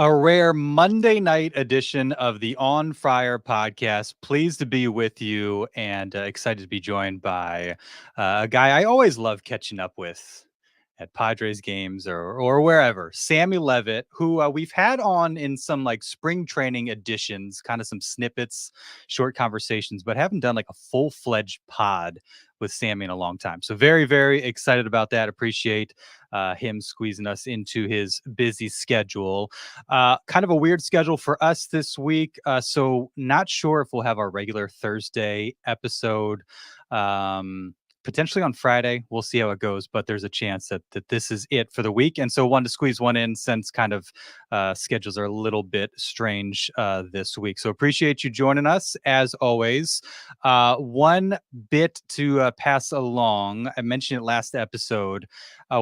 A rare Monday night edition of the On Friar podcast. Pleased to be with you and excited to be joined by a guy I always love catching up with at Padres games or wherever. Sammy Levitt, who we've had on in some like spring training editions, kind of some snippets, short conversations, but haven't done like a full-fledged pod with Sammy in a long time. So very, very excited about that. Appreciate him squeezing us into his busy schedule. Kind of a weird schedule for us this week. So not sure if we'll have our regular Thursday episode. Potentially on Friday. We'll see how it goes, but there's a chance that this is it for the week. And so wanted to squeeze one in since kind of schedules are a little bit strange this week. So appreciate you joining us as always. One bit to pass along. I mentioned it last episode.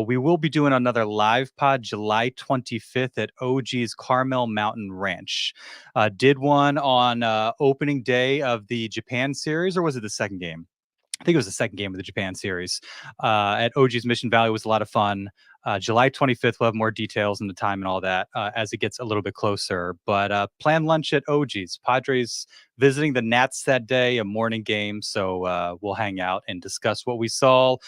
We will be doing another live pod July 25th at OG's Carmel Mountain Ranch. Did one on opening day of the Japan series, or was it the second game? I think it was the second game of the Japan series at OG's Mission Valley. It was a lot of fun. July 25th, we'll have more details and the time and all that as it gets a little bit closer. But plan lunch at OG's. Padres visiting the Nats that day, a morning game. So we'll hang out and discuss what we saw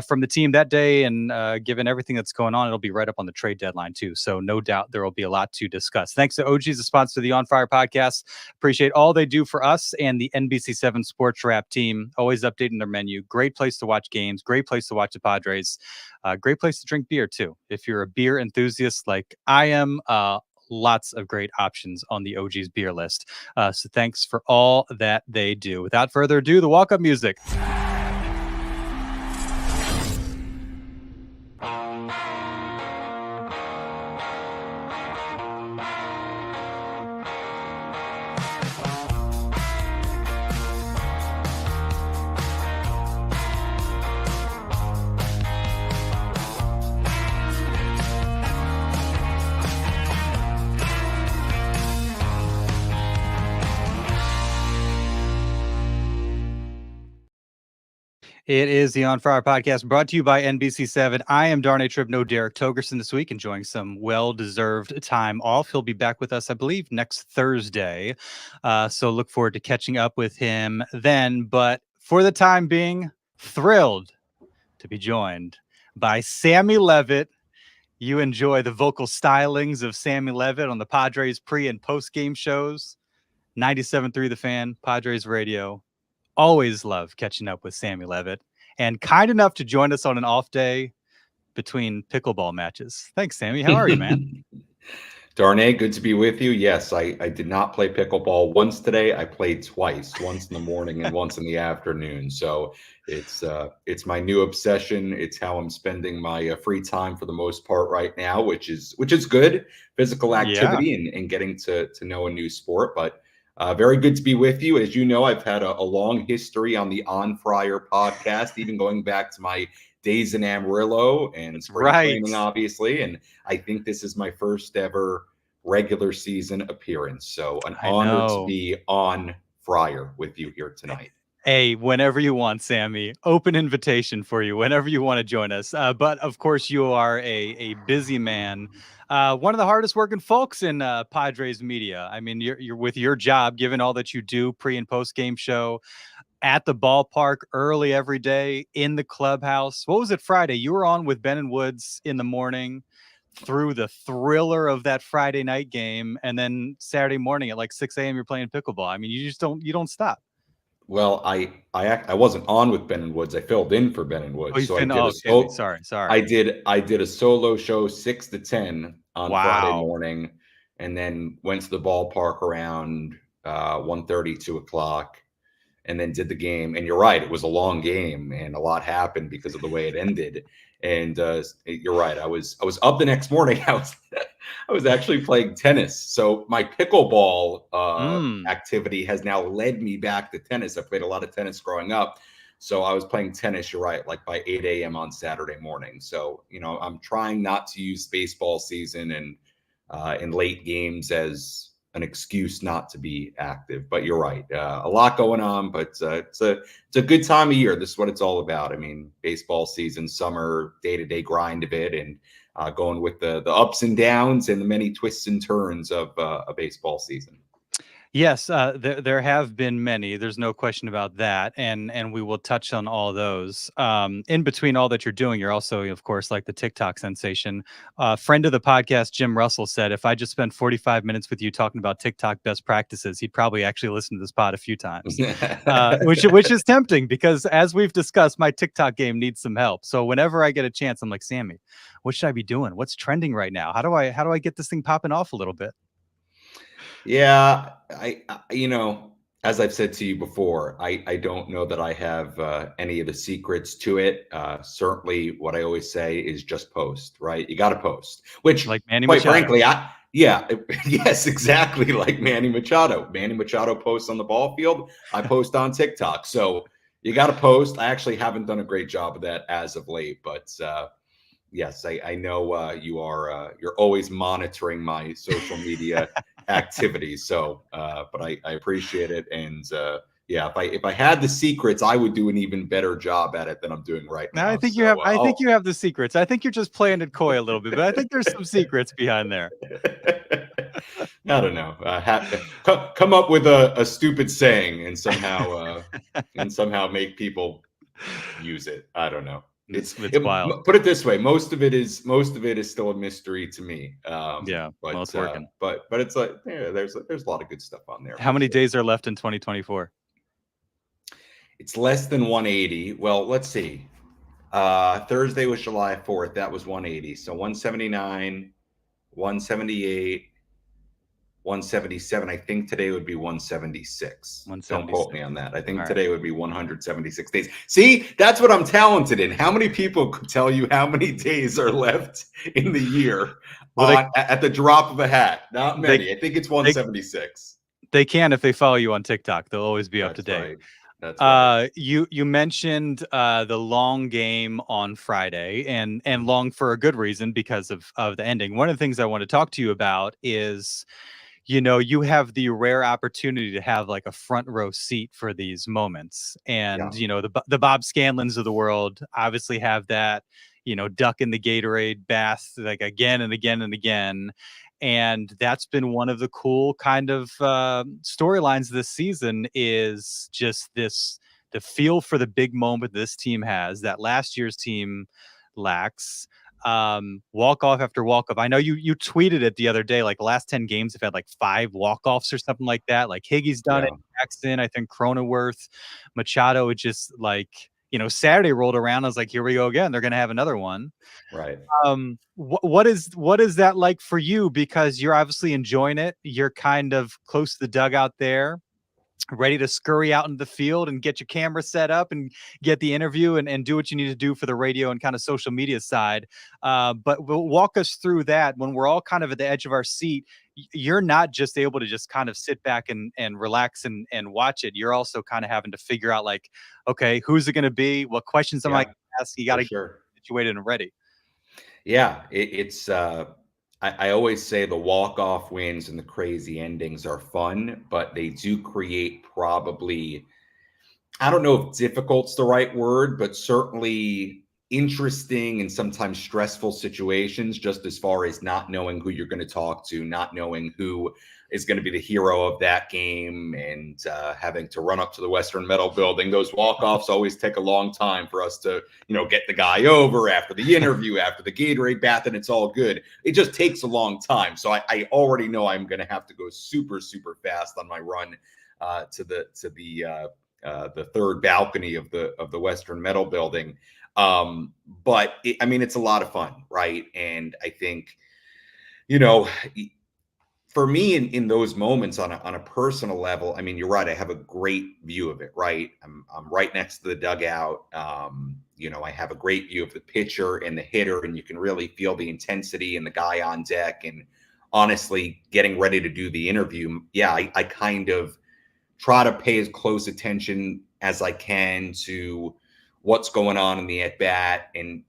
from the team that day. And given everything that's going on, it'll be right up on the trade deadline too. So no doubt there will be a lot to discuss. Thanks to OG's, the sponsor of the On Fire podcast. Appreciate all they do for us and the NBC 7 Sports Wrap team. Always updating their menu. Great place to watch games. Great place to watch the Padres. Great place to drink beer too. If you're a beer enthusiast like I am, lots of great options on the OG's beer list. So thanks for all that they do. Without further ado, the walk-up music. It is the On Fire podcast brought to you by NBC 7. I am Darnay Tribno, Derek Togerson this week, enjoying some well-deserved time off. He'll be back with us, I believe, next Thursday. So look forward to catching up with him then. But for the time being, thrilled to be joined by Sammy Levitt. You enjoy the vocal stylings of Sammy Levitt on the Padres pre- and post-game shows. 97.3 The Fan, Padres Radio. Always love catching up with Sammy Levitt, and kind enough to join us on an off day between pickleball matches. Thanks, Sammy. How are you, man? Darnay, good to be with you. Yes, I did not play pickleball once today. I played twice, once in the morning and once in the afternoon. So it's my new obsession. It's how I'm spending my free time for the most part right now, which is good. Physical activity and getting to know a new sport, but very good to be with you. As you know, I've had a long history on the On Friar podcast, even going back to my days in Amarillo and spring training, obviously. And I think this is my first ever regular season appearance. So an honor to be on Friar with you here tonight. Hey, whenever you want, Sammy, open invitation for you whenever you want to join us. But of course, you are a busy man. One of the hardest working folks in Padres media. I mean, you're with your job, given all that you do, pre and post game show at the ballpark early every day in the clubhouse. What was it Friday? You were on with Ben and Woods in the morning through the thriller of that Friday night game, and then Saturday morning at like 6 a.m. you're playing pickleball. I mean, you don't stop. Well, I wasn't on with Ben and Woods. I filled in for Ben and Woods. So sorry. I did a solo show 6 to 10 on Friday morning, and then went to the ballpark around 1:30, 2 o'clock, and then did the game. And you're right, it was a long game, and a lot happened because of the way it ended. And you're right, I was up the next morning. I was actually playing tennis. So my pickleball activity has now led me back to tennis. I played a lot of tennis growing up. So I was playing tennis, you're right, like by 8 a.m. on Saturday morning. So, I'm trying not to use baseball season and in late games as an excuse not to be active. But you're right, a lot going on, but it's a good time of year. This is what it's all about. I mean, baseball season, summer, day-to-day grind of it, and going with the ups and downs and the many twists and turns of a baseball season. Yes, there have been many. There's no question about that, and we will touch on all those. In between all that you're doing, you're also, of course, like the TikTok sensation. Friend of the podcast, Jim Russell, said if I just spent 45 minutes with you talking about TikTok best practices, he'd probably actually listen to this pod a few times, which is tempting because, as we've discussed, my TikTok game needs some help. So whenever I get a chance, I'm like, Sammy, what should I be doing? What's trending right now? How do I get this thing popping off a little bit? Yeah, as I've said to you before, I don't know that I have any of the secrets to it. Certainly, what I always say is just post, right? You got to post, which, Like Manny quite Machado. frankly, yes, exactly like Manny Machado. Manny Machado posts on the ball field. I post on TikTok. So you got to post. I actually haven't done a great job of that as of late, but yes, I know you're always monitoring my social media activities. So, but I appreciate it. And yeah, if I had the secrets, I would do an even better job at it than I'm doing right Now, I now. think So, you have. I think you have the secrets. I think you're just playing it coy a little bit, but I think there's some secrets behind there. I don't know. Come up with a stupid saying and somehow make people use it. I don't know. It's wild. Put it this way: most of it is still a mystery to me. Yeah, well, it's working. But it's like, yeah, there's a lot of good stuff on there. How many days are left in 2024? It's less than 180. Well, let's see. Thursday was July 4th. That was 180. So 179, 178, 177. I think today would be 176. Don't quote me on that. I think today would be 176 days. See, that's what I'm talented in. How many people could tell you how many days are left in the year at the drop of a hat? Not many. I think it's 176. They can if they follow you on TikTok. They'll always be up to date. Right. That's right. You mentioned the long game on Friday, and long for a good reason because of the ending. One of the things I want to talk to you about is, you have the rare opportunity to have like a front row seat for these moments. And, the Bob Scanlons of the world obviously have that, duck in the Gatorade bath, like again and again and again. And that's been one of the cool kind of storylines this season, is just the feel for the big moment this team has that last year's team lacks. Walk off after walk off. I know you tweeted it the other day, like the last 10 games have had like 5 walk-offs or something like that. Like Higgy's done it, Jackson, I think Cronenworth, Machado. It just like, Saturday rolled around. I was like, here we go again. They're going to have another one. Right. What is that like for you? Because you're obviously enjoying it. You're kind of close to the dugout there, ready to scurry out into the field and get your camera set up and get the interview and do what you need to do for the radio and kind of social media side. But we'll walk us through that when we're all kind of at the edge of our seat. You're not just able to just kind of sit back and relax and watch it. You're also kind of having to figure out like, okay, who's it going to be? What questions am I going to ask? You got to get situated and ready. Yeah, it's I always say the walk-off wins and the crazy endings are fun, but they do create probably, I don't know if difficult's the right word, but certainly interesting and sometimes stressful situations, just as far as not knowing who you're going to talk to, not knowing who is going to be the hero of that game, and having to run up to the Western Metal Building. Those walk-offs always take a long time for us to, get the guy over after the interview, after the Gatorade bath, and it's all good. It just takes a long time. So I already know I'm going to have to go super, super fast on my run to the third balcony of the Western Metal Building. But it's a lot of fun, right? And I think, for me in those moments on a personal level, you're right. I have a great view of it, right? I'm right next to the dugout. I have a great view of the pitcher and the hitter, and you can really feel the intensity and the guy on deck. And honestly, getting ready to do the interview, I kind of try to pay as close attention as I can to what's going on in the at bat, and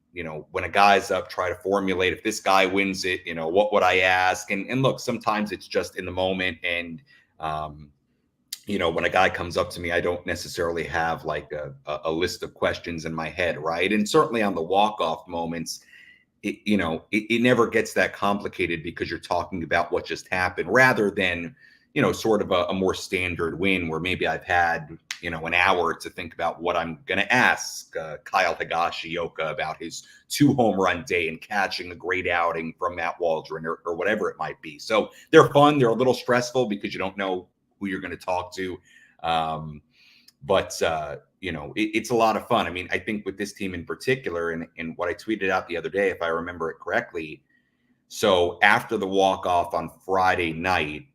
when a guy's up, try to formulate, if this guy wins it, what would I ask? And look, sometimes it's just in the moment. And, when a guy comes up to me, I don't necessarily have like a list of questions in my head, right? And certainly on the walk-off moments, it never gets that complicated because you're talking about what just happened rather than, sort of a more standard win where maybe I've had, an hour to think about what I'm going to ask Kyle Higashioka about his 2-home run day and catching a great outing from Matt Waldron or whatever it might be. So they're fun. They're a little stressful because you don't know who you're going to talk to. But it's a lot of fun. I mean, I think with this team in particular, and what I tweeted out the other day, if I remember it correctly, so after the walk-off on Friday night,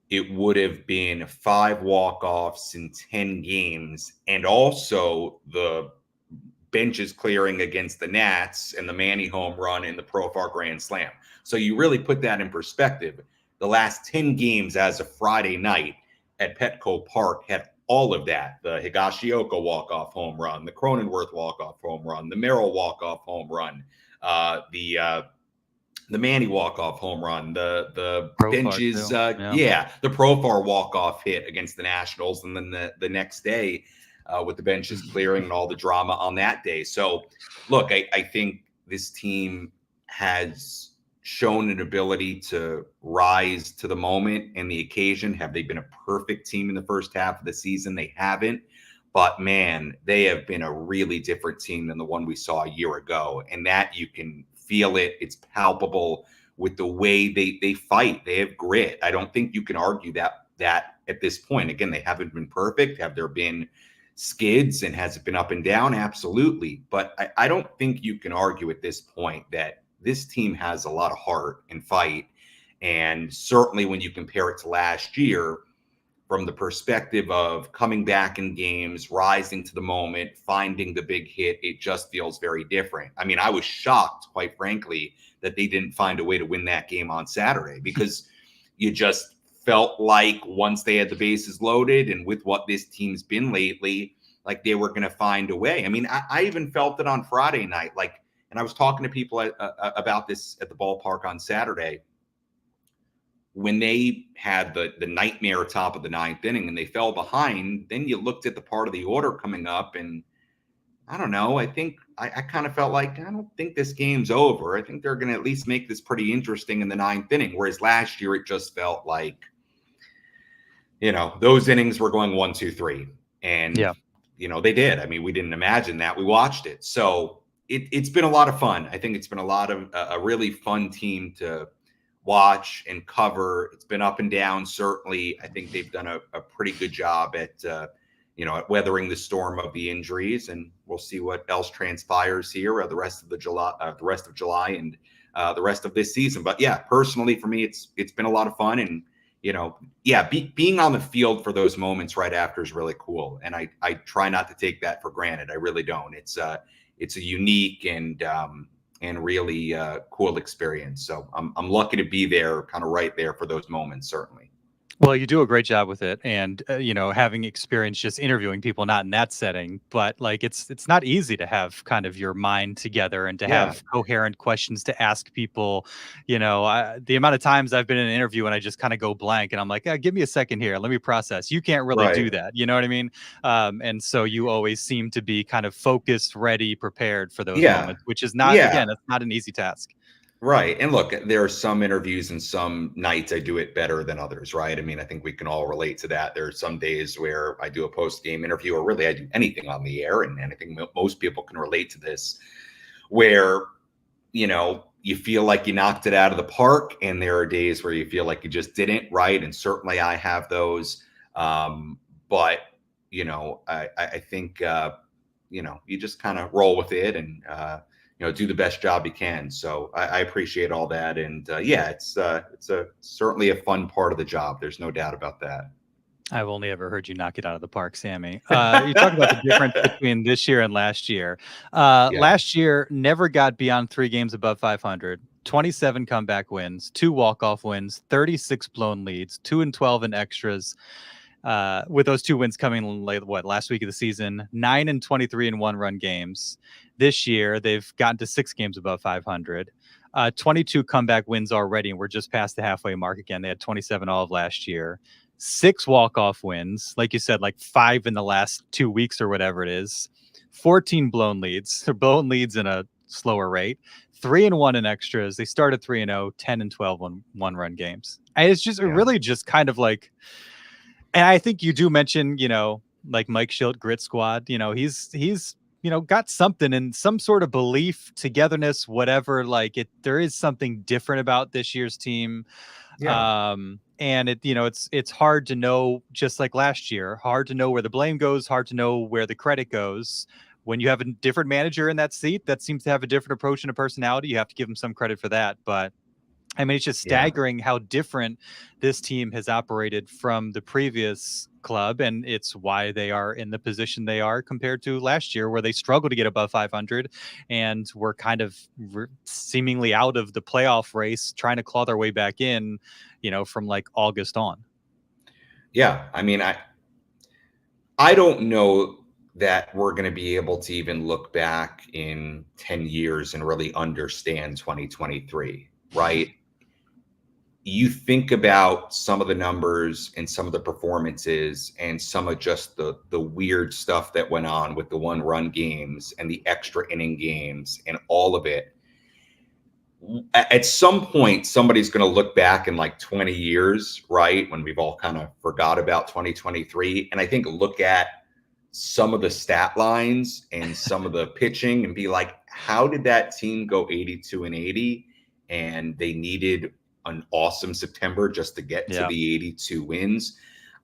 it would have been 5 walk-offs in 10 games, and also the benches clearing against the Nats and the Manny home run and the Profar grand slam. So you really put that in perspective. The last 10 games as of Friday night at Petco Park had all of that: the Higashioka walk-off home run, the Cronenworth walk-off home run, the Merrill walk-off home run, the Manny walk-off home run, the Profar benches, the Profar walk-off hit against the Nationals, and then the next day with the benches clearing and all the drama on that day. So, look, I think this team has shown an ability to rise to the moment and the occasion. Have they been a perfect team in the first half of the season? They haven't. But, man, they have been a really different team than the one we saw a year ago. And that you can feel it. It's palpable with the way they fight. They have grit. I don't think you can argue that at this point. Again, they haven't been perfect. Have there been skids, and has it been up and down? Absolutely. But I don't think you can argue at this point that this team has a lot of heart and fight. And certainly when you compare it to last year, from the perspective of coming back in games, rising to the moment, finding the big hit, it just feels very different. I mean, I was shocked, quite frankly, that they didn't find a way to win that game on Saturday, because you just felt like once they had the bases loaded, and with what this team's been lately, like they were going to find a way. I mean, I even felt it on Friday night, and I was talking to people about this at the ballpark on Saturday. When they had the nightmare top of the 9th inning and they fell behind, then you looked at the part of the order coming up, and I don't know. I think I kind of felt like, I don't think this game's over. I think they're going to at least make this pretty interesting in the 9th inning. Whereas last year, it just felt like, those innings were going 1, 2, 3. And, they did. I mean, we didn't imagine that. We watched it. So it's been a lot of fun. I think it's been a lot of a really fun team to watch and cover. It's been up and down. Certainly, I think they've done a pretty good job at weathering the storm of the injuries, and we'll see what else transpires here the rest of July and the rest of this season. But yeah, personally for me, it's been a lot of fun, and being on the field for those moments right after is really cool, and I try not to take that for granted. I really don't. It's a unique and really cool experience. So I'm lucky to be there, kind of right there for those moments, certainly. Well, you do a great job with it, and having experience just interviewing people, not in that setting, but like it's not easy to have kind of your mind together and to have coherent questions to ask people. The amount of times I've been in an interview and I just kind of go blank, and I'm like, give me a second here, let me process. You can't really do that, you know what I mean? And so you always seem to be kind of focused, ready, prepared for those moments, which is not again, it's not an easy task. Right. And look, there are some interviews and some nights I do it better than others, right? I mean, I think we can all relate to that. There are some days where I do a post-game interview, or really I do anything on the air, and I think most people can relate to this, where, you feel like you knocked it out of the park, and there are days where you feel like you just didn't, right? And certainly I have those. But, I think, you just kind of roll with it and, do the best job you can. So I appreciate all that. And it's certainly a fun part of the job. There's no doubt about that. I've only ever heard you knock it out of the park, Sammy. You talk about the difference between this year and last year. Last year never got beyond 3 games above 500, 27 comeback wins, 2 walk-off wins, 36 blown leads, 2-12 in extras. With those 2 wins coming late, last week of the season, 9 and 23 in 1-run games. This year, they've gotten to 6 games above 500. 22 comeback wins already, and we're just past the halfway mark again. They had 27 all of last year. 6 walk-off wins, like you said, like 5 in the last 2 weeks or whatever it is. 14 blown leads. They're blown leads in a slower rate. 3-1 in extras. They started 3-0, 10-12 one-run games. And it's just really just kind of like, and I think you do mention, like Mike Shildt grit squad. He's got something and some sort of belief, togetherness, whatever. Like there is something different about this year's team. And it's hard to know, just like last year, hard to know where the blame goes, hard to know where the credit goes. When you have a different manager in that seat that seems to have a different approach and a personality, you have to give them some credit for that. But I mean, it's just staggering how different this team has operated from the previous club, and it's why they are in the position they are compared to last year, where they struggled to get above 500 and were kind of seemingly out of the playoff race, trying to claw their way back in, from like August on. Yeah, I mean, I don't know that we're going to be able to even look back in 10 years and really understand 2023, right? You think about some of the numbers and some of the performances and some of just the weird stuff that went on with the 1-run games and the extra inning games and all of it. At some point, somebody's going to look back in like 20 years, right, when we've all kind of forgot about 2023, and I think look at some of the stat lines and some of the pitching and be like, how did that team go 82-80 and they needed an awesome September just to get to the 82 wins?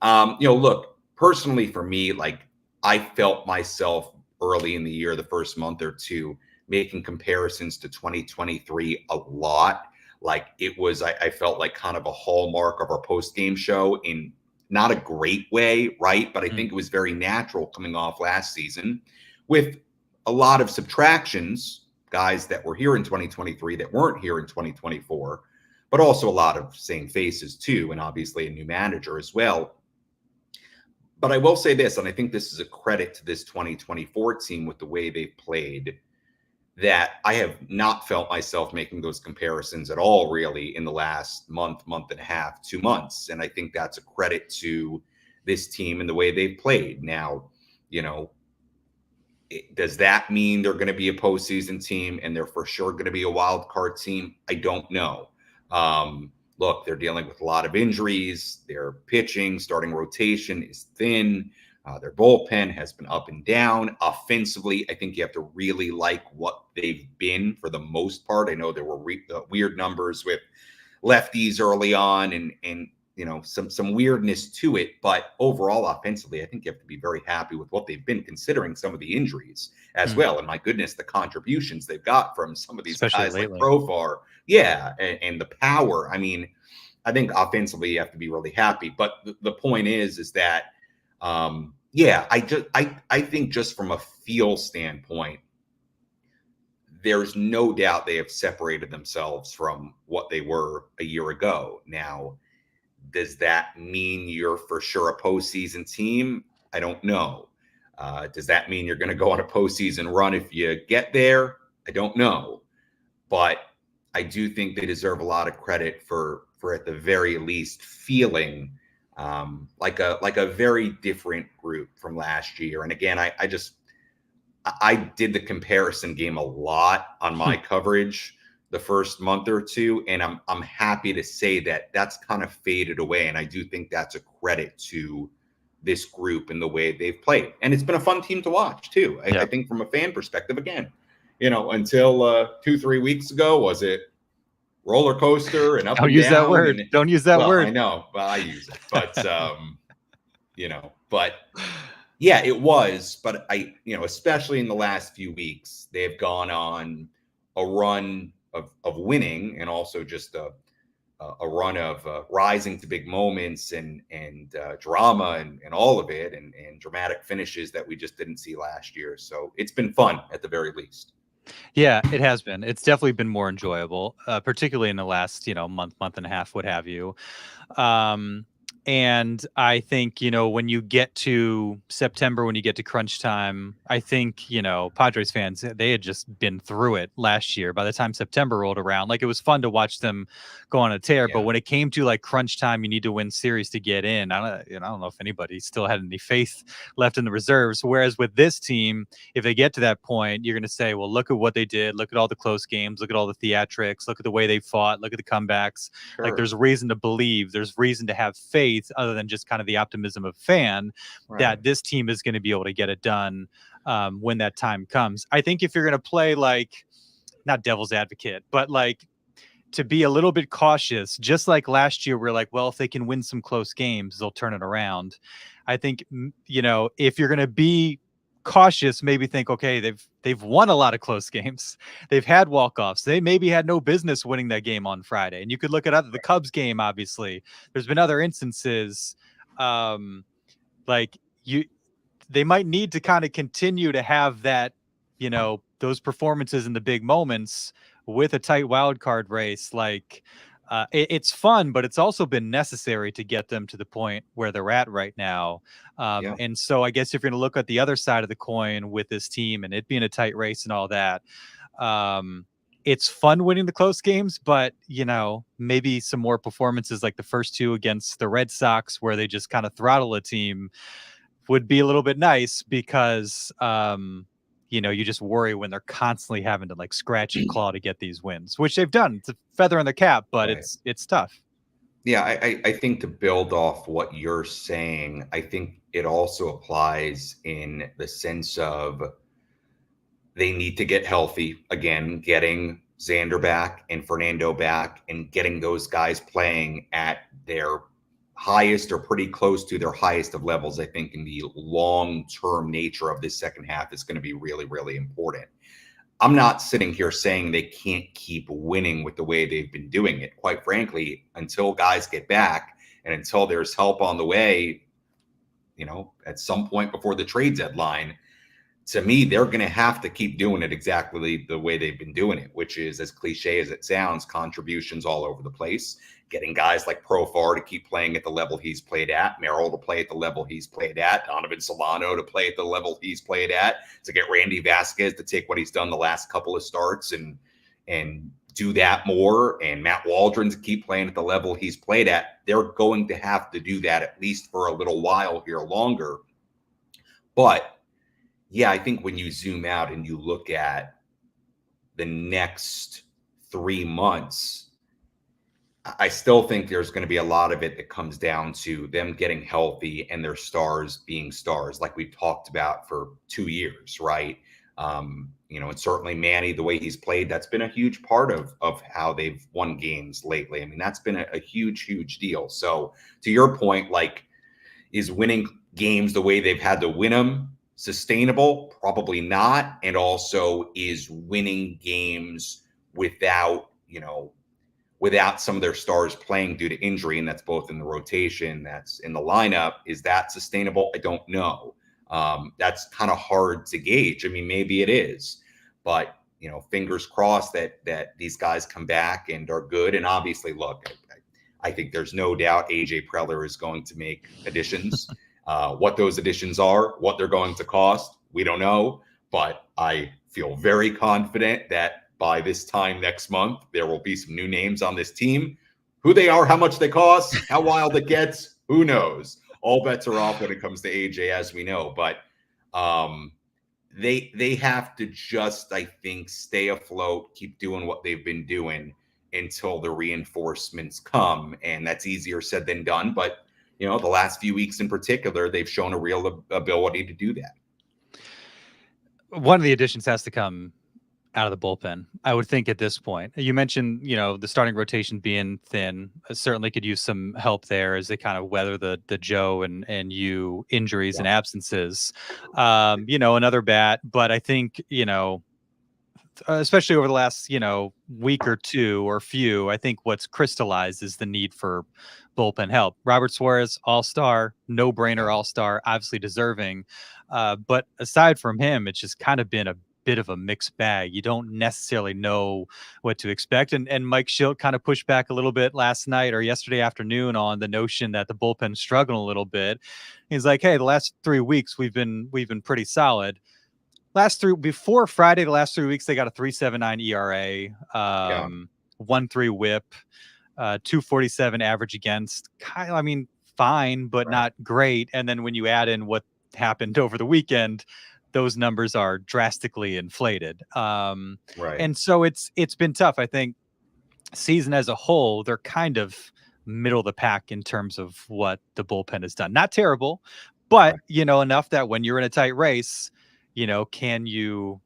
Look, personally for me, like I felt myself early in the year, the first month or two, making comparisons to 2023 a lot. Like it was, I felt like kind of a hallmark of our post-game show in not a great way, right? But I think it was very natural coming off last season with a lot of subtractions, guys that were here in 2023 that weren't here in 2024, but also a lot of same faces too, and obviously a new manager as well. But I will say this, and I think this is a credit to this 2024 team with the way they've played, that I have not felt myself making those comparisons at all, really, in the last month and a half, 2 months. And I think that's a credit to this team and the way they've played. Now, does that mean they're going to be a postseason team and they're for sure going to be a wild card team? I don't know. Look, they're dealing with a lot of injuries. Their pitching, starting rotation is thin. Their bullpen has been up and down. Offensively, I think you have to really like what they've been for the most part. I know there were weird numbers with lefties early on and some weirdness to it. But overall, offensively, I think you have to be very happy with what they've been, considering some of the injuries as well. And my goodness, the contributions they've got from some of these guys like Profar. Yeah, and the power. I mean, I think offensively you have to be really happy. But the point is that I think just from a feel standpoint, there's no doubt they have separated themselves from what they were a year ago. Now, does that mean you're for sure a postseason team? I don't know. Does that mean you're going to go on a postseason run if you get there? I don't know. But I do think they deserve a lot of credit for at the very least feeling like a very different group from last year. And again, I did the comparison game a lot on my coverage the first month or two, and I'm happy to say that that's kind of faded away. And I do think that's a credit to this group and the way they've played. And it's been a fun team to watch too. I think from a fan perspective, again, until 2-3 weeks ago, was it roller coaster and up and down? Don't use that word. Don't use that word. I know, but I use it. But but yeah, it was. But especially in the last few weeks, they've gone on a run of winning, and also just a run of rising to big moments and drama and all of it, and dramatic finishes that we just didn't see last year. So it's been fun at the very least. Yeah, it has been. It's definitely been more enjoyable, particularly in the last, month and a half, what have you. And I think, when you get to September, when you get to crunch time, I think, Padres fans, they had just been through it last year. By the time September rolled around, like, it was fun to watch them go on a tear. But Yeah, when it came to like crunch time, you need to win series to get in. I don't know if anybody still had any faith left in the reserves. Whereas with this team, if they get to that point, you're going to say, well, look at what they did. Look at all the close games. Look at all the theatrics. Look at the way they fought. Look at the comebacks. Like, sure. there's reason to believe, there's reason to have faith, other than just kind of the optimism of fan, Right. that this team is going to be able to get it done when that time comes. I think if you're going to play, like, not devil's advocate, but like, to be a little bit cautious, just like last year, we're like, well, if they can win some close games, they'll turn it around. I think, if you're going to be cautious, maybe think, okay, they've won a lot of close games. They've had walk-offs. They maybe had no business winning that game on Friday. And you could look at the Cubs game, obviously. There's been other instances, like, they might need to kind of continue to have that, those performances in the big moments with a tight wild card race. Like, it's fun, but it's also been necessary to get them to the point where they're at right now. Yeah. And so I guess if you're going to look at the other side of the coin with this team and it being a tight race and all that, it's fun winning the close games, but, maybe some more performances like the first two against the Red Sox, where they just kind of throttle a team, would be a little bit nice, because you just worry when they're constantly having to like scratch and claw to get these wins, which they've done. It's a feather in the cap, but Right. it's tough. Yeah, I think to build off what you're saying, I think it also applies in the sense of they need to get healthy again, getting Xander back and Fernando back, and getting those guys playing at their highest or pretty close to their highest of levels. I think in the long-term nature of this second half is going to be really, really important. I'm not sitting here saying they can't keep winning with the way they've been doing it. Quite frankly, until guys get back and until there's help on the way, at some point before the trade deadline, to me, they're going to have to keep doing it exactly the way they've been doing it, which is, as cliche as it sounds, contributions all over the place, getting guys like Profar to keep playing at the level he's played at, Merrill to play at the level he's played at, Donovan Solano to play at the level he's played at, to get Randy Vasquez to take what he's done the last couple of starts and do that more, and Matt Waldron to keep playing at the level he's played at. They're going to have to do that at least for a little while here longer. But yeah, I think when you zoom out and you look at the next 3 months, I still think there's going to be a lot of it that comes down to them getting healthy and their stars being stars, like we've talked about for 2 years, right? And certainly Manny, the way he's played, that's been a huge part of how they've won games lately. I mean, that's been a huge, huge deal. So to your point, like, is winning games the way they've had to win them sustainable? Probably not. And also, is winning games without some of their stars playing due to injury, and that's both in the rotation, that's in the lineup, is that sustainable? I don't know. That's kind of hard to gauge. I mean, maybe it is, but fingers crossed that these guys come back and are good. And obviously, look, I think there's no doubt AJ Preller is going to make additions. What those additions are, what they're going to cost, we don't know. But I feel very confident that by this time next month, there will be some new names on this team. Who they are, how much they cost, how wild it gets, who knows? All bets are off when it comes to AJ, as we know. But they have to just, I think, stay afloat, keep doing what they've been doing until the reinforcements come. And that's easier said than done. But the last few weeks in particular, they've shown a real ability to do that. One of the additions has to come out of the bullpen, I would think, at this point. You mentioned, the starting rotation being thin. Certainly could use some help there as they kind of weather the Joe and you injuries and absences. Another bat, but I think, especially over the last, week or two or few, I think what's crystallized is the need for bullpen help. Robert Suarez, all-star, no-brainer all-star, obviously deserving. But aside from him, it's just kind of been a bit of a mixed bag. You don't necessarily know what to expect. And Mike Shildt kind of pushed back a little bit last night or yesterday afternoon on the notion that the bullpen's struggling a little bit. He's like, hey, the last 3 weeks we've been pretty solid. Before Friday, the last 3 weeks they got a 3.79 ERA, 1.3 WHIP, 2.47 average against. I mean, fine, but not great. And then when you add in what happened over the weekend, those numbers are drastically inflated. And so it's been tough. I think season as a whole, they're kind of middle of the pack in terms of what the bullpen has done. Not terrible, but enough that when you're in a tight race, can you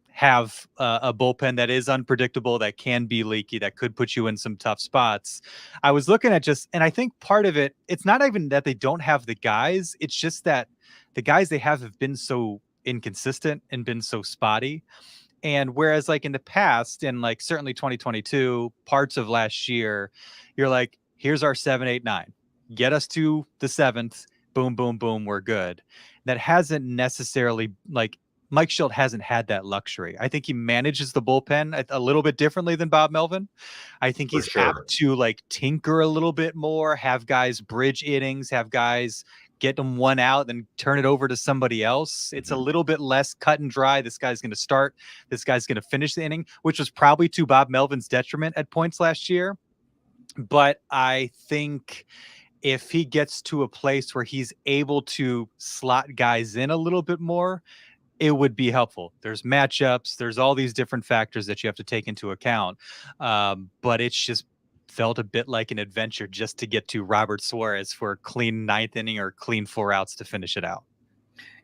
have a bullpen that is unpredictable, that can be leaky, that could put you in some tough spots. I was looking at and I think part of it, it's not even that they don't have the guys. It's just that the guys they have been so inconsistent and been so spotty. And whereas like in the past, and like certainly 2022, parts of last year, you're like, here's our 7, 8, 9, get us to the 7th, boom, boom, boom, we're good. That hasn't necessarily, like, Mike Shildt hasn't had that luxury. I think he manages the bullpen a little bit differently than Bob Melvin. I think he's apt to like tinker a little bit more, have guys bridge innings, have guys get them one out, then turn it over to somebody else. It's a little bit less cut and dry. This guy's going to start. This guy's going to finish the inning, which was probably to Bob Melvin's detriment at points last year. But I think if he gets to a place where he's able to slot guys in a little bit more, it would be helpful. There's matchups. There's all these different factors that you have to take into account. But it's just felt a bit like an adventure just to get to Robert Suarez for a clean 9th inning or clean 4 outs to finish it out.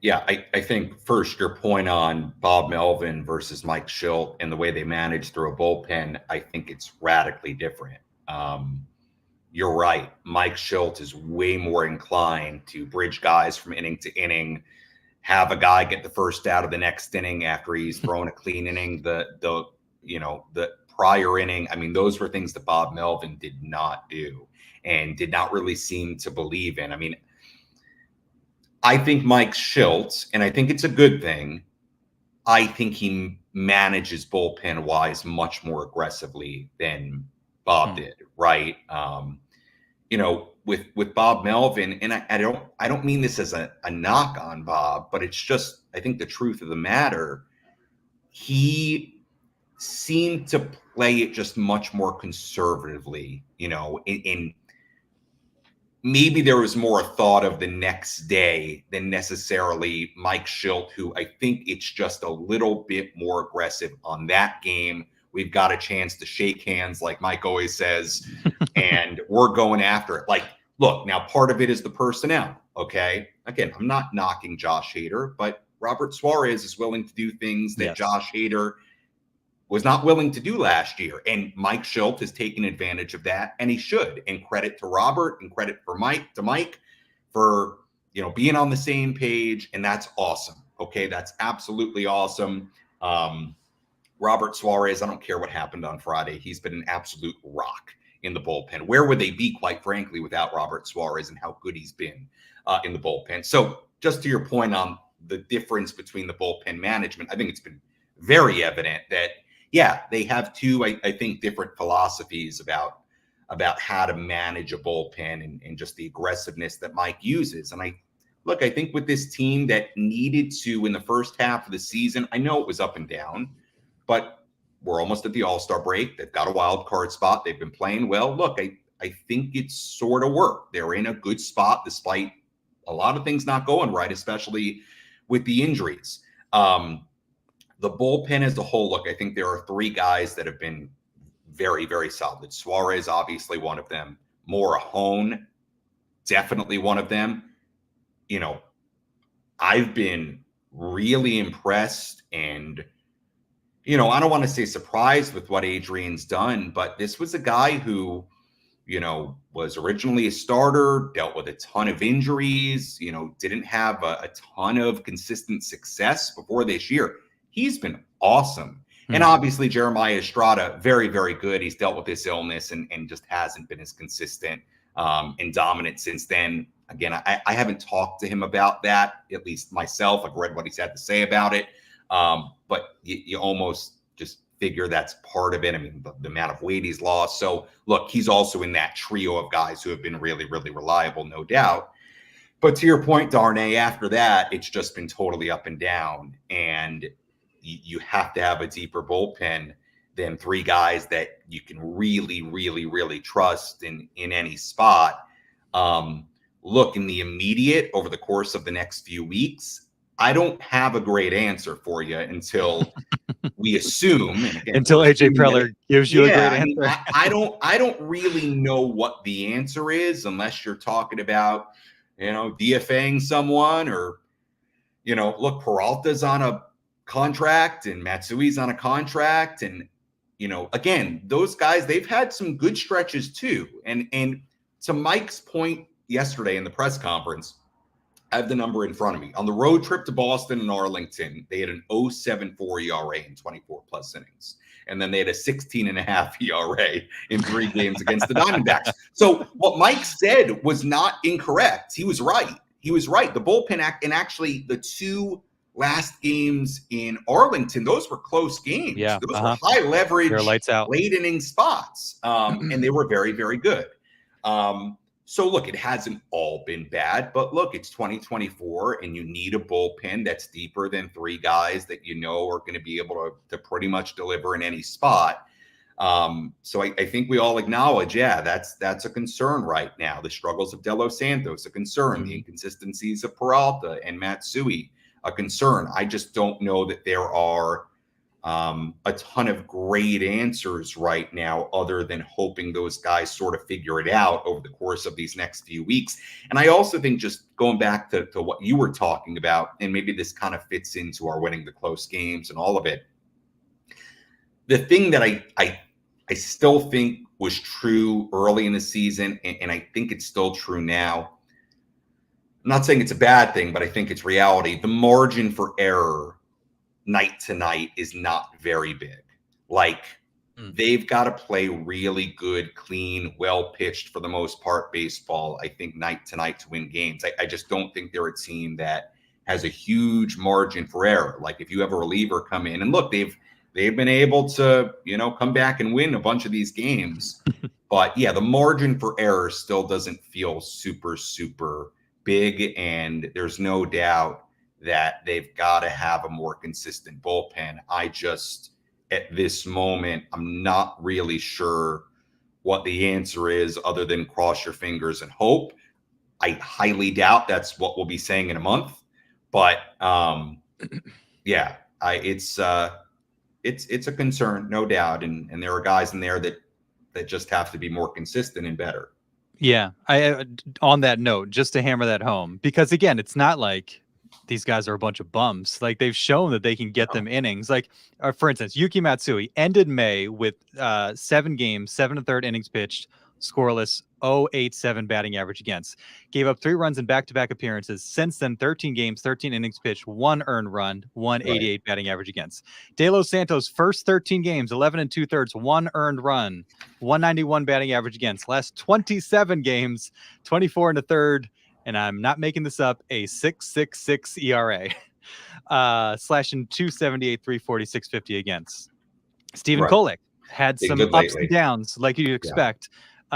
Yeah, I think first your point on Bob Melvin versus Mike Shildt and the way they manage through a bullpen, I think it's radically different. You're right. Mike Shildt is way more inclined to bridge guys from inning to inning, have a guy get the first out of the next inning after he's thrown a clean inning. The prior inning, I mean, those were things that Bob Melvin did not do and did not really seem to believe in. I mean, I think Mike Shildt, and I think it's a good thing, I think he manages bullpen wise much more aggressively than Bob did, right? With Bob Melvin, and I don't mean this as a knock on Bob, but it's just, I think the truth of the matter, he seemed to play it just much more conservatively, in maybe there was more thought of the next day than necessarily Mike Shildt, who I think it's just a little bit more aggressive on that game. We've got a chance to shake hands, like Mike always says, and we're going after it. Like, look, now part of it is the personnel, okay? Again, I'm not knocking Josh Hader, but Robert Suarez is willing to do things that Josh Hader was not willing to do last year. And Mike Shildt has taken advantage of that, and he should. And credit to Robert and credit for Mike for, being on the same page. And that's awesome. Okay. That's absolutely awesome. Robert Suarez, I don't care what happened on Friday. He's been an absolute rock in the bullpen. Where would they be, quite frankly, without Robert Suarez and how good he's been in the bullpen? So just to your point on the difference between the bullpen management, I think it's been very evident that, they have two, I think, different philosophies about how to manage a bullpen and just the aggressiveness that Mike uses. And I think with this team that needed to, in the first half of the season, I know it was up and down, but we're almost at the All-Star break. They've got a wild card spot. They've been playing well. Look, I think it's sort of worked. They're in a good spot despite a lot of things not going right, especially with the injuries. The bullpen as a whole, look, I think there are 3 guys that have been very, very solid. Suarez, obviously one of them. Morahone, definitely one of them. I've been really impressed and, I don't want to say surprised with what Adrian's done, but this was a guy who, was originally a starter, dealt with a ton of injuries, didn't have a ton of consistent success before this year. He's been awesome. And obviously Jeremiah Estrada, very, very good. He's dealt with this illness and just hasn't been as consistent and dominant since then. Again, I haven't talked to him about that, at least myself. I've read what he's had to say about it. But you almost just figure that's part of it. I mean, the amount of weight he's lost. So look, he's also in that trio of guys who have been really, really reliable, no doubt. But to your point, Darnay, after that, it's just been totally up and down. And you have to have a deeper bullpen than three guys that you can really, really, really trust in any spot. Look, in the immediate, over the course of the next few weeks, I don't have a great answer for you until we assume, and again, until AJ Preller gives you a great answer. I don't really know what the answer is unless you're talking about, DFAing someone, or, look, Peralta's on a contract and Matsui's on a contract. And, again, those guys, they've had some good stretches too. And to Mike's point yesterday in the press conference, I have the number in front of me. On the road trip to Boston and Arlington, they had an 0.74 ERA in 24 plus innings. And then they had a 16.5 ERA in 3 games against the Diamondbacks. So what Mike said was not incorrect. He was right. The bullpen and actually the 2 last games in Arlington, those were close games. Yeah, those were high leverage, lights out, late inning spots. And they were very, very good. So look, it hasn't all been bad, but look, it's 2024 and you need a bullpen that's deeper than 3 guys that are going to be able to pretty much deliver in any spot. So I think we all acknowledge, that's a concern right now. The struggles of De Los Santos, a concern. The inconsistencies of Peralta and Matsui, a concern. I just don't know that there are a ton of great answers right now, other than hoping those guys sort of figure it out over the course of these next few weeks. And I also think, just going back to what you were talking about, and maybe this kind of fits into our winning the close games and all of it. The thing that I still think was true early in the season, and I think it's still true now. I'm not saying it's a bad thing, but I think it's reality. The margin for error night to night is not very big. Like, they've got to play really good, clean, well-pitched, for the most part, baseball, I think, night to night to win games. I just don't think they're a team that has a huge margin for error. Like, if you have a reliever come in, and look, they've been able to, come back and win a bunch of these games. But yeah, the margin for error still doesn't feel super, super big. And there's no doubt that they've got to have a more consistent bullpen. I just, at this moment, I'm not really sure what the answer is, other than cross your fingers and hope. I highly doubt that's what we'll be saying in a month. But it's a concern, no doubt. And there are guys in there that just have to be more consistent and better. Yeah. On that note, just to hammer that home, because again, it's not like these guys are a bunch of bums. Like, they've shown that they can get them innings. Like, for instance, Yuki Matsui ended May with 7 games, 7 1/3 innings pitched, scoreless, 0.87 batting average against. Gave up 3 runs in back-to-back appearances. Since then, 13 games, 13 innings pitched, 1 earned run, 1.88 batting average against. De Los Santos, first 13 games, 11 2/3, 1 earned run, 191 batting average against. Last 27 games, 24 1/3. And I'm not making this up, a 6.66 ERA, slashing 278, 340, 650 against. Stephen Kolek had some ups and downs, like you'd expect.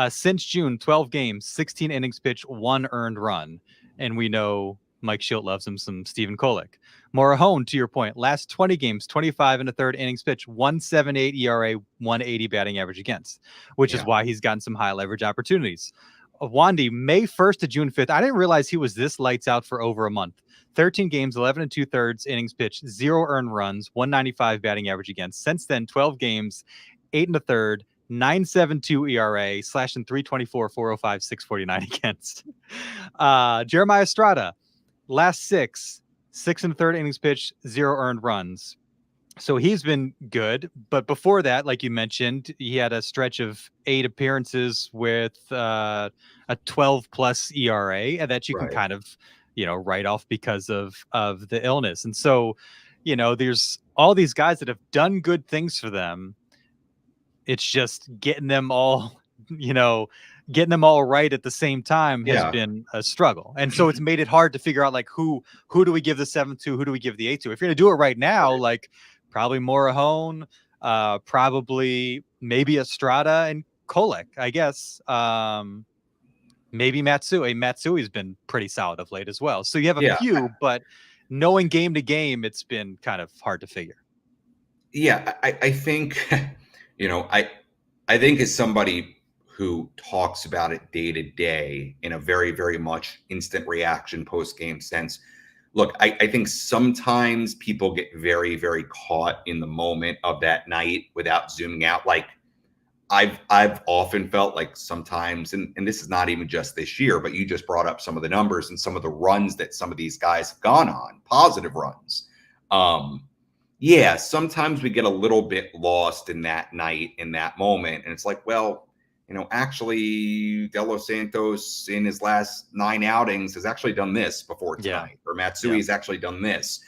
Since June, 12 games, 16 innings pitched, 1 earned run. And we know Mike Shildt loves him some Stephen Kolek. Morahone, to your point, last 20 games, 25 1/3 innings pitched, 1.78 ERA, 180 batting average against, which is why he's gotten some high leverage opportunities. Wandy, May 1st to June 5th. I didn't realize he was this lights out for over a month. 13 games, 11 2/3 innings pitched, 0 earned runs, 195 batting average against. Since then, 12 games, 8 1/3, 9.72 ERA, slashing 324, 405, 649 against. Jeremiah Estrada, last 6 1/3 innings pitched, 0 earned runs. So he's been good, but before that, like you mentioned, he had a stretch of 8 appearances with a 12+ ERA that you can kind of, write off because of the illness. And so, there's all these guys that have done good things for them. It's just getting them all, getting them all right at the same time has Yeah. been a struggle. And so it's made it hard to figure out like who do we give the 7 to, who do we give the 8 to? If you're gonna do it right now, Right. like probably Morahone, probably maybe Estrada and Kolek, I guess. Maybe Matsui. Matsui's been pretty solid of late as well. So you have a Yeah. few, but knowing game to game, it's been kind of hard to figure. Yeah, I think, I think as somebody who talks about it day to day in a very, very much instant reaction post game sense, look, I think sometimes people get very, very caught in the moment of that night without zooming out. Like I've often felt like sometimes, and this is not even just this year, but you just brought up some of the numbers and some of the runs that some of these guys have gone on, positive runs. Yeah, sometimes we get a little bit lost in that night, in that moment. And it's like, well, actually, De Los Santos in his last 9 outings has actually done this before Yeah. tonight, or Matsui has actually done this.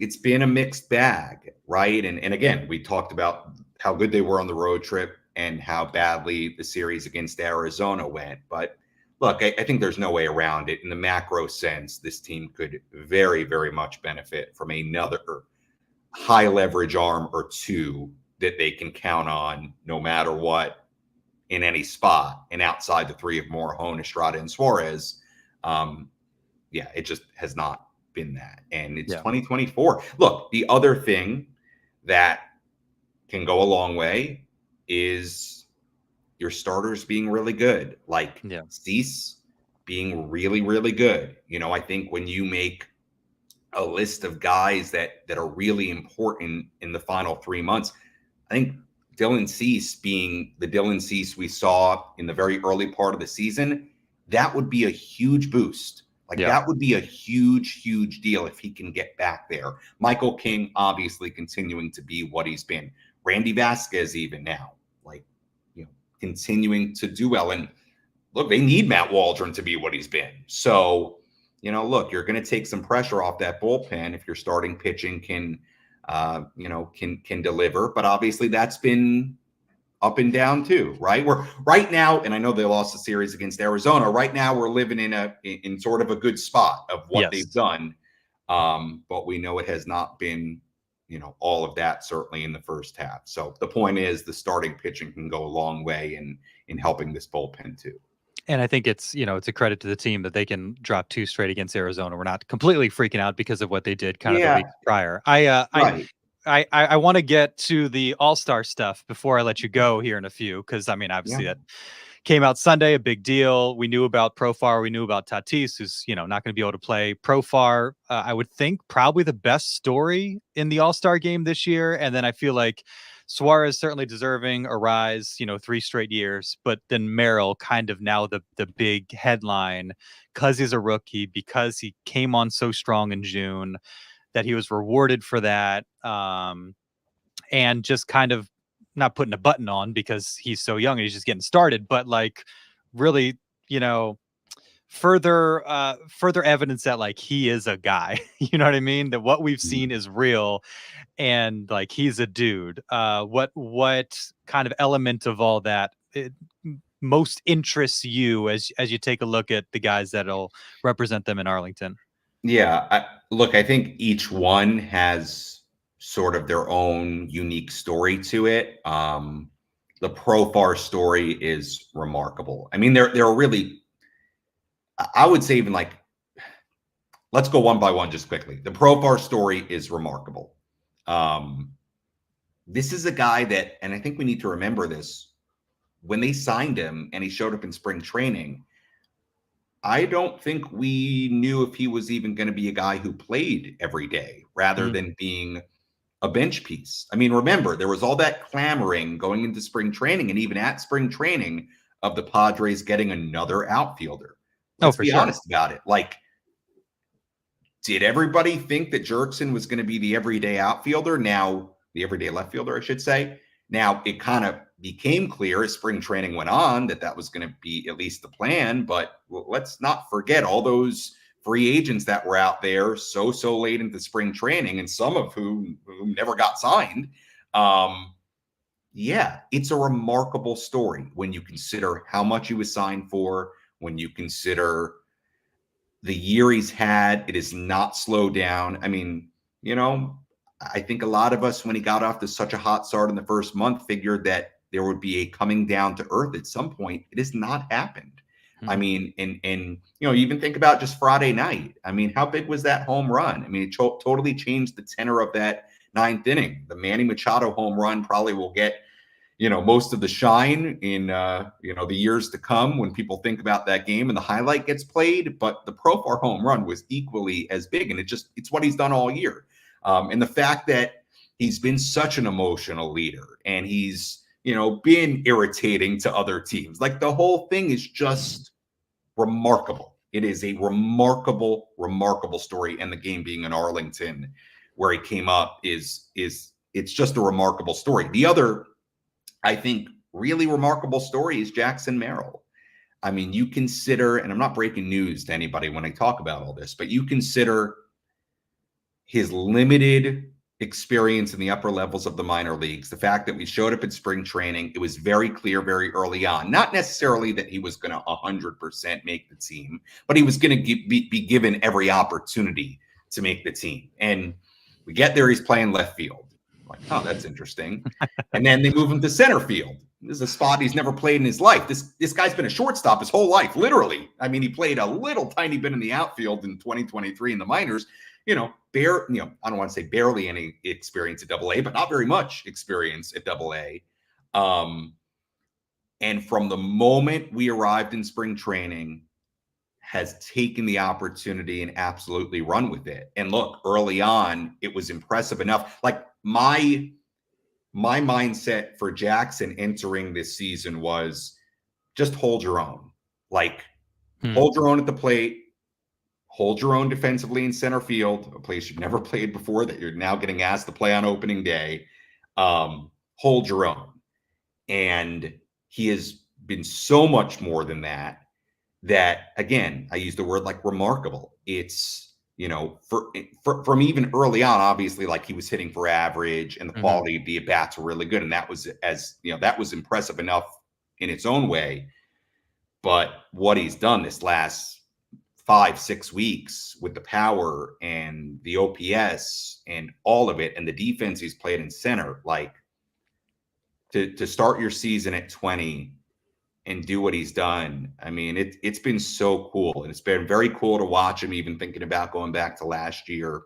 It's been a mixed bag, right? And again, we talked about how good they were on the road trip and how badly the series against Arizona went. But look, I think there's no way around it. In the macro sense, this team could very, very much benefit from another high leverage arm or two that they can count on no matter what in any spot. And outside the three of Morahone, Estrada, and Suarez, yeah, it just has not been that. And it's 2024. Look, the other thing that can go a long way is your starters being really good, like Cease being really, really good. I think when you make a list of guys that are really important in the final 3 months, I think Dylan Cease being the Dylan Cease we saw in the very early part of the season, that would be a huge boost. Like that would be a huge, huge deal if he can get back there. Michael King obviously continuing to be what he's been. Randy Vasquez even now, like, continuing to do well. And look, they need Matt Waldron to be what he's been. So, look, you're going to take some pressure off that bullpen if your starting pitching can deliver. But obviously that's been up and down too, right? We're right now, and I know they lost the series against Arizona. Right now, we're living in sort of a good spot of what they've done, but we know it has not been, all of that certainly in the first half. So the point is, the starting pitching can go a long way in helping this bullpen too. And I think it's a credit to the team that they can drop 2 straight against Arizona. We're not completely freaking out because of what they did kind of the week prior. I want to get to the All-Star stuff before I let you go here in a few, because obviously that came out Sunday, a big deal. We knew about Profar, we knew about Tatis, who's not going to be able to play. Profar, I would think probably the best story in the All-Star game this year, and then I feel like Suarez certainly deserving a rise, 3 straight years, but then Merrill kind of now the big headline because he's a rookie, because he came on so strong in June, that he was rewarded for that, and just kind of not putting a button on because he's so young and he's just getting started, but like really, further evidence that like he is a guy, you know what I mean? That what we've seen is real, and like he's a dude. What kind of element of all that most interests you as you take a look at the guys that'll represent them in Arlington? Yeah, look, I think each one has sort of their own unique story to it. The Profar story is remarkable. I mean, they're really, I would say, even like, let's go one by one just quickly. The Profar story is remarkable. This is a guy that, and I think we need to remember this, when they signed him and he showed up in spring training, I don't think we knew if he was even going to be a guy who played every day rather than being a bench piece. I mean, remember, there was all that clamoring going into spring training and even at spring training of the Padres getting another outfielder. Let's be honest about it. Like, did everybody think that Jurickson was going to be the everyday outfielder? Now, the everyday left fielder, I should say. Now, it kind of became clear as spring training went on that was going to be at least the plan. But let's not forget all those free agents that were out there so late into spring training, and some of whom never got signed. Yeah, it's a remarkable story when you consider how much he was signed for, when you consider the year he's had. It has not slowed down. I mean, you know, I think a lot of us, when he got off to such a hot start in the first month, figured that there would be a coming down to earth at some point. It has not happened. I mean, and you know, even think about just Friday night. I mean, how big was that home run? I mean, it totally changed the tenor of that ninth inning. The Manny Machado home run probably will get, you know, most of the shine in you know, the years to come when people think about that game and the highlight gets played. But the Profar home run was equally as big, and it's what he's done all year. And the fact that he's been such an emotional leader, and he's, you know, been irritating to other teams, like the whole thing is just remarkable. It is a remarkable, remarkable story. And the game being in Arlington, where he came up, is it's just a remarkable story. The other, I think, really remarkable story is Jackson Merrill. I mean, you consider, and I'm not breaking news to anybody when I talk about all this, but you consider his limited experience in the upper levels of the minor leagues, the fact that we showed up at spring training, it was very clear very early on, not necessarily that he was going to 100% make the team, but he was going to be given every opportunity to make the team. And we get there, he's playing left field. I'm like, oh, that's interesting. And then they move him to center field. This is a spot he's never played in his life. This guy's been a shortstop his whole life, literally. I mean, he played a little tiny bit in the outfield in 2023 in the minors. You know, I don't want to say barely any experience at AA, but not very much experience at AA. And from the moment we arrived in spring training, has taken the opportunity and absolutely run with it. And look, early on, it was impressive enough. Like my mindset for Jackson entering this season was just hold your own. Like hold your own at the plate. Hold your own defensively in center field, a place you've never played before that you're now getting asked to play on opening day. Hold your own. And he has been so much more than that, again, I use the word like remarkable. It's, you know, from even early on, obviously, like he was hitting for average and the quality of the at-bats were really good. And that was, as you know, that was impressive enough in its own way. But what he's done this last 5-6 weeks with the power and the OPS and all of it, and the defense he's played in center, like to start your season at 20 and do what he's done. I mean, it's been so cool. And it's been very cool to watch him, even thinking about going back to last year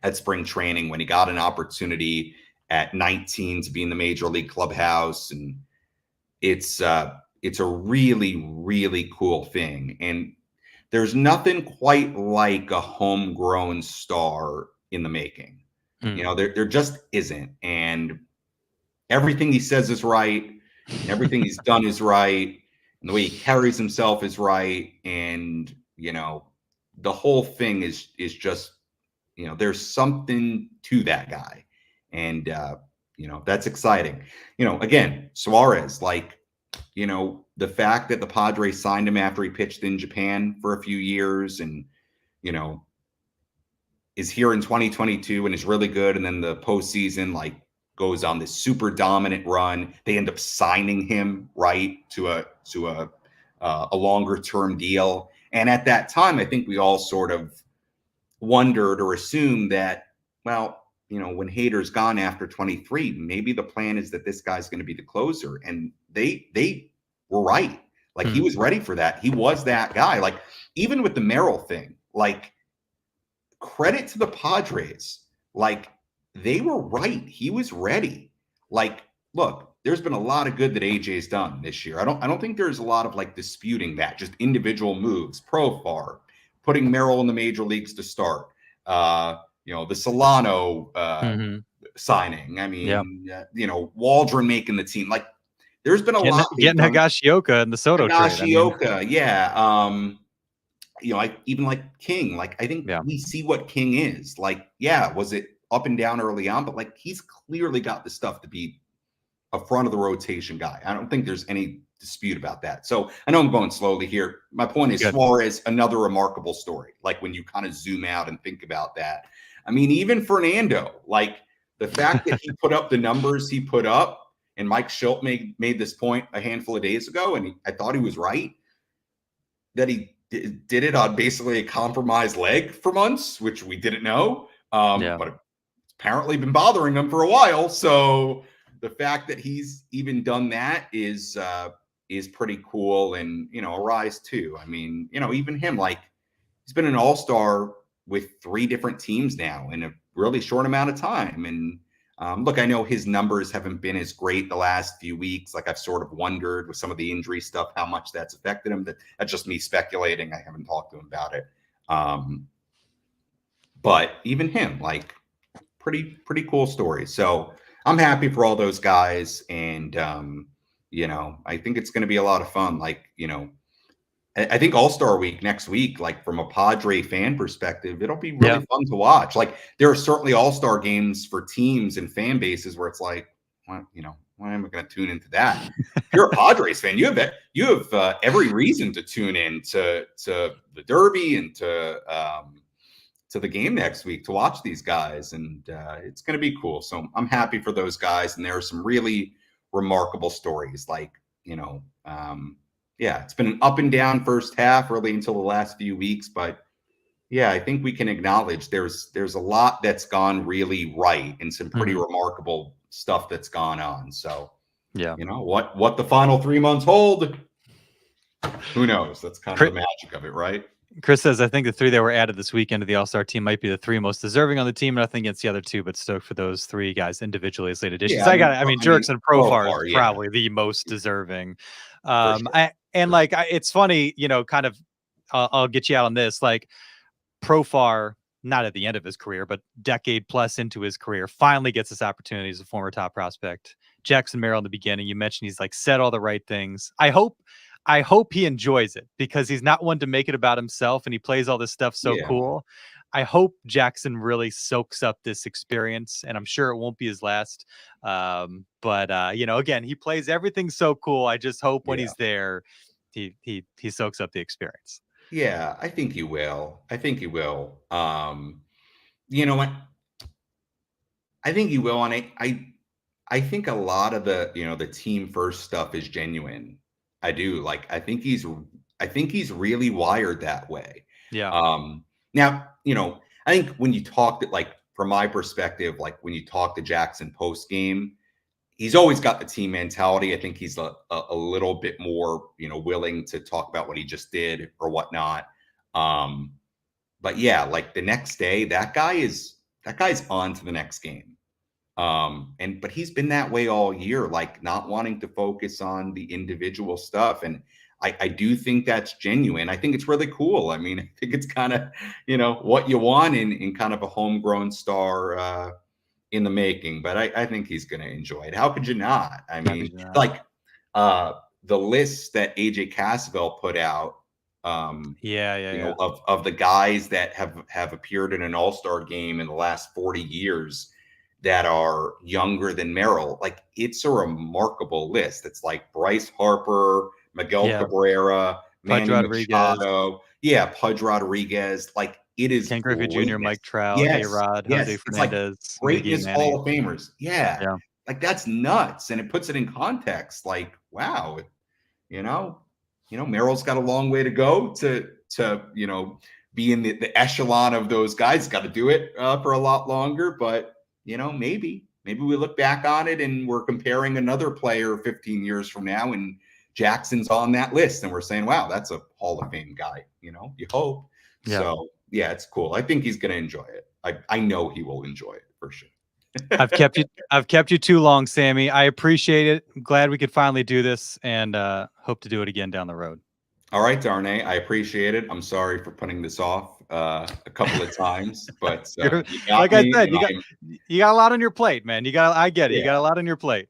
at spring training when he got an opportunity at 19 to be in the major league clubhouse. And it's a really, really cool thing. And there's nothing quite like a homegrown star in the making. You know, there just isn't. And everything he says is right. Everything he's done is right. And the way he carries himself is right. And, you know, the whole thing is just, you know, there's something to that guy. And, you know, that's exciting. You know, again, Suarez, like, you know, the fact that the Padres signed him after he pitched in Japan for a few years and, you know, is here in 2022 and is really good. And then the postseason, like, goes on this super dominant run. They end up signing him right to a longer term deal. And at that time, I think we all sort of wondered or assumed that, well, you know, when Hader's gone after 23, maybe the plan is that this guy's going to be the closer. And they were right. Like he was ready for that. He was that guy. Like even with the Merrill thing, like credit to the Padres. Like they were right. He was ready. Like, look, there's been a lot of good that AJ's done this year. I don't think there's a lot of like disputing that. Just individual moves. Profar, putting Merrill in the major leagues to start. You know, the Solano signing. I mean, you know, Waldron making the team. Like, there's been a lot. Getting Higashioka in the Soto trade. Higashioka, yeah. You know, even like King. Like, I think we see what King is. Like, yeah, was it up and down early on? But like, he's clearly got the stuff to be a front of the rotation guy. I don't think there's any dispute about that. So I know I'm going slowly here. My point is, Suarez, another remarkable story. Like when you kind of zoom out and think about that. I mean, even Fernando, like the fact that he put up the numbers he put up, and Mike Shildt made this point a handful of days ago, and I thought he was right, that he did it on basically a compromised leg for months, which we didn't know. But it's apparently been bothering him for a while. So the fact that he's even done that is pretty cool, and a rise too. I mean, even him, like, he's been an all-star with 3 different teams now in a really short amount of time. And look, I know his numbers haven't been as great the last few weeks. Like, I've sort of wondered with some of the injury stuff how much that's affected him. That's just me speculating. I haven't talked to him about it. But even him, like, pretty cool story. So I'm happy for all those guys. And, I think it's going to be a lot of fun. Like, I think All-Star Week next week, like, from a Padre fan perspective, it'll be really fun to watch. Like, there are certainly All-Star games for teams and fan bases where it's like, well, why am I going to tune into that? If you're a Padres fan, you have every reason to tune in to the Derby and to the game next week to watch these guys, and it's going to be cool. So I'm happy for those guys, and there are some really remarkable stories. Like, it's been an up and down first half, really until the last few weeks. But yeah, I think we can acknowledge there's a lot that's gone really right and some pretty remarkable stuff that's gone on. So what the final 3 months hold, who knows? That's kind of the magic of it, right? Chris says, I think the 3 that were added this weekend to the All-Star team might be the 3 most deserving on the team. Nothing against the other 2, but stoked for those 3 guys individually as late additions. Yeah, Jurickson Profar is probably the most deserving. Sure. It's funny, kind of, I'll get you out on this. Like, Profar, not at the end of his career, but decade plus into his career, finally gets this opportunity as a former top prospect. Jackson Merrill in the beginning, you mentioned he's like said all the right things. I hope he enjoys it, because he's not one to make it about himself, and he plays all this stuff so cool. I hope Jackson really soaks up this experience, and I'm sure it won't be his last. Again, he plays everything so cool. I just hope when he's there, he soaks up the experience. Yeah, I think he will. You know what? I think he will, and I think a lot of the team first stuff is genuine. I do. Like, I think he's really wired that way. Yeah. Now, I think when you talk to, like, from my perspective, like, when you talk to Jackson post game, he's always got the team mentality. I think he's a little bit more, willing to talk about what he just did or whatnot. But yeah, like, the next day, that guy's on to the next game. But he's been that way all year, like, not wanting to focus on the individual stuff. And I do think that's genuine. I think it's really cool. I mean, I think it's kind of, what you want in kind of a homegrown star in the making. But I think he's going to enjoy it. How could you not? I mean, like, the list that AJ Cassavell put out, of the guys that have appeared in an all-star game in the last 40 years that are younger than Merrill. Like, it's a remarkable list. It's like Bryce Harper, Miguel Cabrera, Manny Machado, Pudge Rodriguez. Like, it is Ken Griffey Jr., Mike Trout, A-Rod, Jose Fernandez, like greatness Hall of Famers. Yeah, like, that's nuts, and it puts it in context. Like, wow, Merrill's got a long way to go to be in the echelon of those guys. Got to do it for a lot longer, but maybe we look back on it and we're comparing another player 15 years from now, and Jackson's on that list, and we're saying, wow, that's a Hall of Fame guy. You hope. Yeah. So yeah, it's cool. I think he's going to enjoy it. I know he will enjoy it for sure. I've kept you too long, Sammy. I appreciate it. I'm glad we could finally do this, and hope to do it again down the road. All right, Darnay, I appreciate it. I'm sorry for putting this off a couple of times, but like I said, you got a lot on your plate, man. I get it. Yeah. You got a lot on your plate.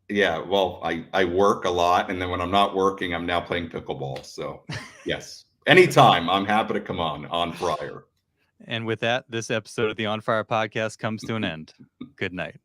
Yeah, well, I work a lot, and then when I'm not working, I'm now playing pickleball. So yes, anytime, I'm happy to come on Friar. And with that, this episode of the On Fire podcast comes to an end. Good night.